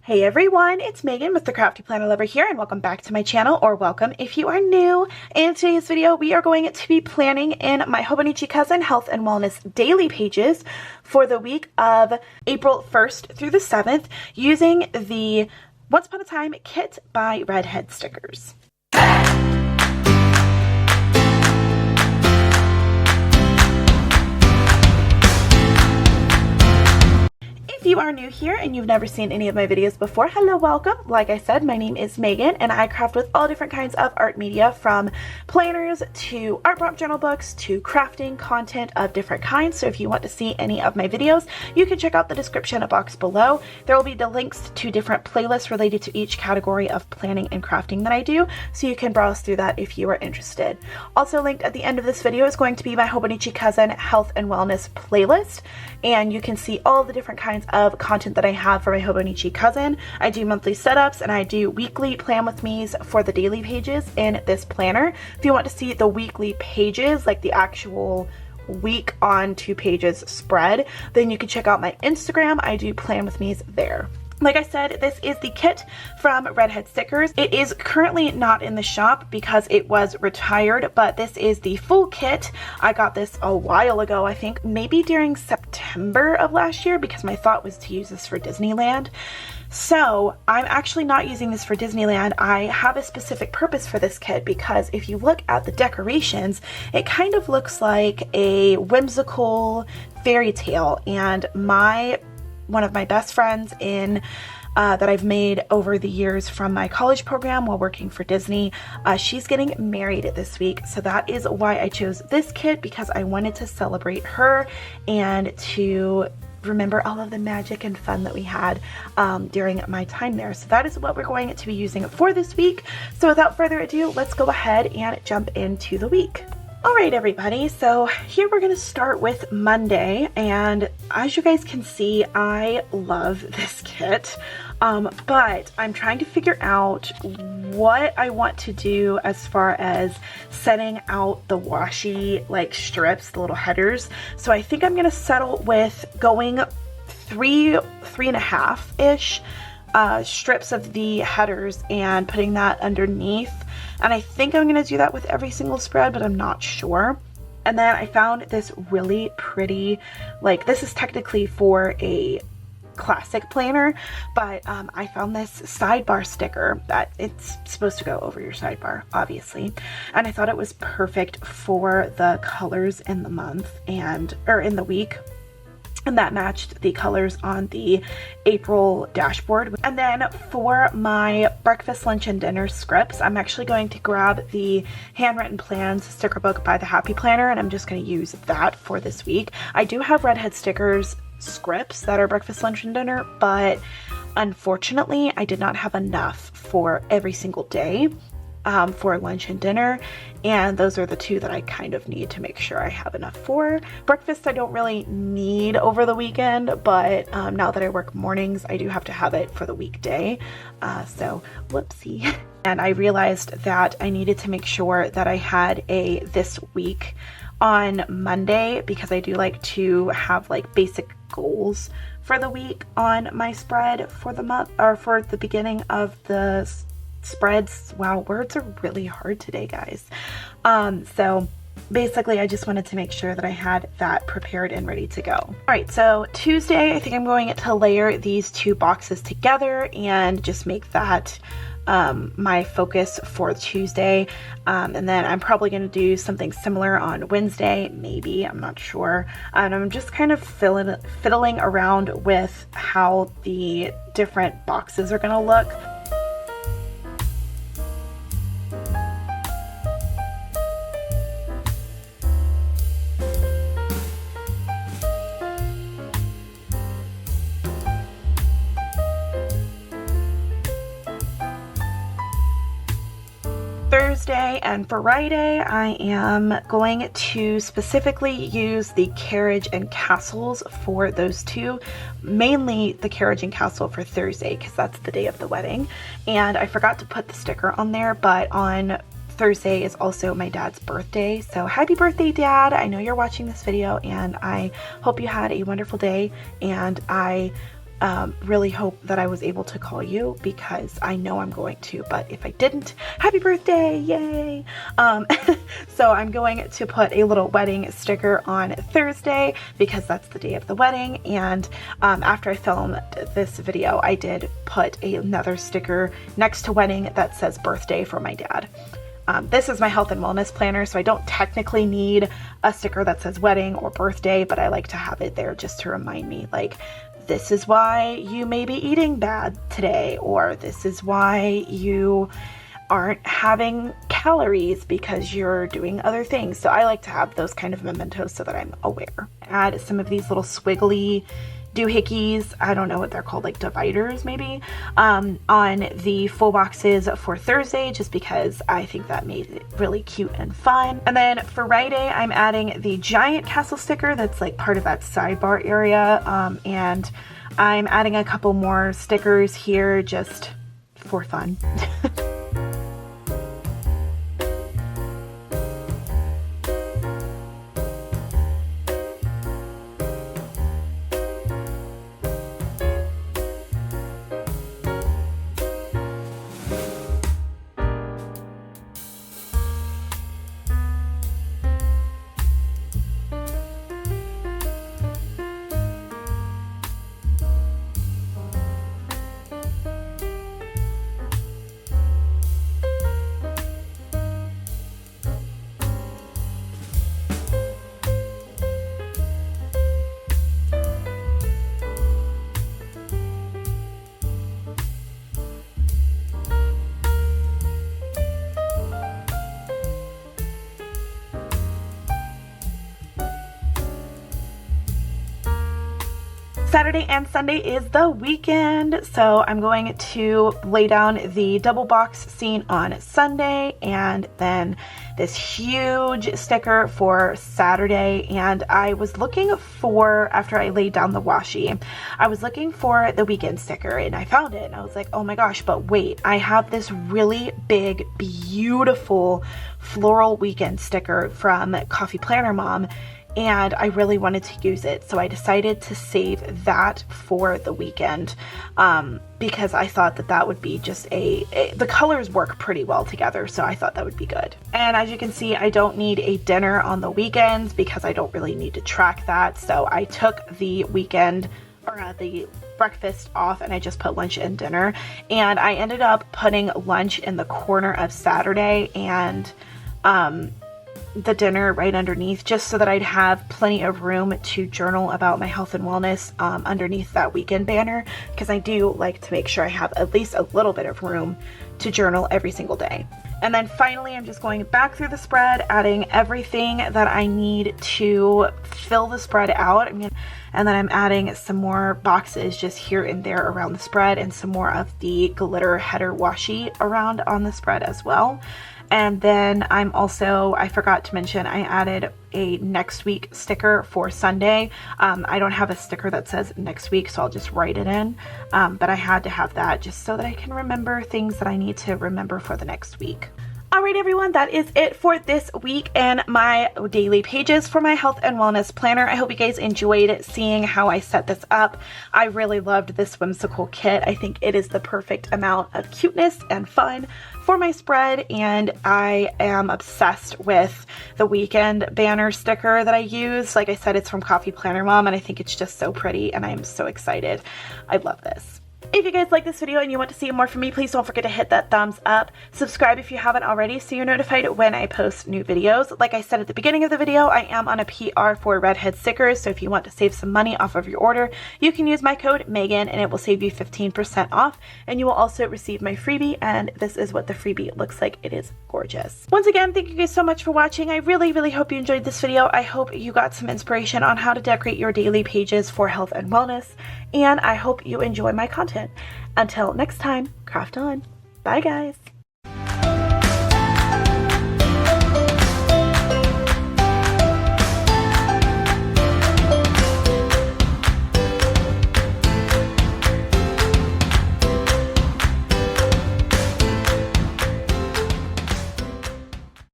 Hey everyone, it's Megan with the CraftyPlannerLovR here, and welcome back to my channel, or welcome if you are new. In today's video, we are going to be planning in my Hobonichi Cousin Health and Wellness daily pages for the week of April 1st through the 7th using the Once Upon a Time kit by ReddHeadStickers. If you are new here and you've never seen any of my videos before, hello, welcome. Like I said, my name is Megan and I craft with all different kinds of art media, from planners to art prompt journal books to crafting content of different kinds. So if you want to see any of my videos, you can check out the description box below. There will be the links to different playlists related to each category of planning and crafting that I do, so you can browse through that if you are interested. Also linked at the end of this video is going to be my Hobonichi Cousin Health and Wellness playlist, and you can see all the different kinds of content that I have for my Hobonichi Cousin. I do monthly setups and I do weekly plan with me's for the daily pages in this planner. If you want to see the weekly pages, like the actual week on 2 pages spread, then you can check out my Instagram. I do plan with me's there. Like I said, this is the kit from ReddHeadStickers. It is currently not in the shop because it was retired, but this is the full kit. I got this a while ago, I think maybe during September of last year, because my thought was to use this for Disneyland. So I'm actually not using this for Disneyland. I have a specific purpose for this kit, because if you look at the decorations, it kind of looks like a whimsical fairy tale, and one of my best friends that I've made over the years from my college program while working for Disney, she's getting married this week. So that is why I chose this kit, because I wanted to celebrate her and to remember all of the magic and fun that we had during my time there. So that is what we're going to be using for this week. So without further ado, let's go ahead and jump into the week. Alright everybody, so here we're going to start with Monday, and as you guys can see, I love this kit, but I'm trying to figure out what I want to do as far as setting out the washi like strips, the little headers. So I think I'm going to settle with going 3.5-ish strips of the headers and putting that underneath. And I think I'm going to do that with every single spread, but I'm not sure. And then I found this really pretty, like, this is technically for a classic planner, but I found this sidebar sticker that it's supposed to go over your sidebar, obviously. And I thought it was perfect for the colors in the month or in the week. And that matched the colors on the April dashboard. And then for my breakfast, lunch, and dinner scripts, I'm actually going to grab the Handwritten Plans sticker book by the Happy Planner, and I'm just going to use that for this week. I do have ReddHeadStickers scripts that are breakfast, lunch, and dinner, but unfortunately I did not have enough for every single day for lunch and dinner, and those are the two that I kind of need to make sure I have enough for. Breakfast I don't really need over the weekend, but now that I work mornings, I do have to have it for the weekday, so whoopsie. And I realized that I needed to make sure that I had a this week on Monday, because I do like to have like basic goals for the week on my spread for the month, or for the beginning of the spreads. Wow, words are really hard today, guys. So basically I just wanted to make sure that I had that prepared and ready to go. All right, so Tuesday, I think I'm going to layer these 2 boxes together and just make that my focus for Tuesday. And then I'm probably going to do something similar on Wednesday, maybe, I'm not sure. And I'm just kind of fiddling around with how the different boxes are going to look. Thursday and Friday, I am going to specifically use the carriage and castles for those two, mainly the carriage and castle for Thursday, because that's the day of the wedding. And I forgot to put the sticker on there, but on Thursday is also my dad's birthday, so happy birthday, Dad. I know you're watching this video, and I hope you had a wonderful day, and I really hope that I was able to call you, because I know I'm going to, but if I didn't, happy birthday, yay! So I'm going to put a little wedding sticker on Thursday because that's the day of the wedding, and after I filmed this video, I did put another sticker next to wedding that says birthday for my dad. This is my health and wellness planner, so I don't technically need a sticker that says wedding or birthday, but I like to have it there just to remind me, like, this is why you may be eating bad today, or this is why you aren't having calories because you're doing other things. So I like to have those kind of mementos so that I'm aware. Add some of these little squiggly doohickeys, I don't know what they're called, like dividers maybe, on the full boxes for Thursday, just because I think that made it really cute and fun. And then for Friday, I'm adding the giant castle sticker that's like part of that sidebar area, and I'm adding a couple more stickers here just for fun. Saturday and Sunday is the weekend, so I'm going to lay down the double box scene on Sunday, and then this huge sticker for Saturday. And I was looking for, after I laid down the washi, I was looking for the weekend sticker, and I found it, and I was like, oh my gosh, but wait, I have this really big, beautiful floral weekend sticker from Coffee Planner Mom, and I really wanted to use it, so I decided to save that for the weekend, because I thought that that would be just the colors work pretty well together, so I thought that would be good. And as you can see, I don't need a dinner on the weekends because I don't really need to track that, so I took the weekend, or the breakfast off, and I just put lunch and dinner, and I ended up putting lunch in the corner of Saturday and the dinner right underneath, just so that I'd have plenty of room to journal about my health and wellness underneath that weekend banner, because I do like to make sure I have at least a little bit of room to journal every single day. And then finally, I'm just going back through the spread, adding everything that I need to fill the spread out. And then I'm adding some more boxes just here and there around the spread, and some more of the glitter header washi around on the spread as well. And then I'm also, I forgot to mention, I added a next week sticker for Sunday. I don't have a sticker that says next week, so I'll just write it in. But I had to have that just so that I can remember things that I need to remember for the next week. Alright everyone, that is it for this week and my daily pages for my health and wellness planner. I hope you guys enjoyed seeing how I set this up. I really loved this whimsical kit. I think it is the perfect amount of cuteness and fun for my spread, and I am obsessed with the weekend banner sticker that I use. Like I said, it's from Coffee Planner Mom, and I think it's just so pretty, and I am so excited. I love this. If you guys like this video and you want to see more from me, please don't forget to hit that thumbs up. Subscribe if you haven't already so you're notified when I post new videos. Like I said at the beginning of the video, I am on a PR for ReddHeadStickers, so if you want to save some money off of your order, you can use my code Megan and it will save you 15% off, and you will also receive my freebie, and this is what the freebie looks like. It is gorgeous. Once again, thank you guys so much for watching. I really, really hope you enjoyed this video. I hope you got some inspiration on how to decorate your daily pages for health and wellness, and I hope you enjoy my content. Until next time, craft on. Bye guys.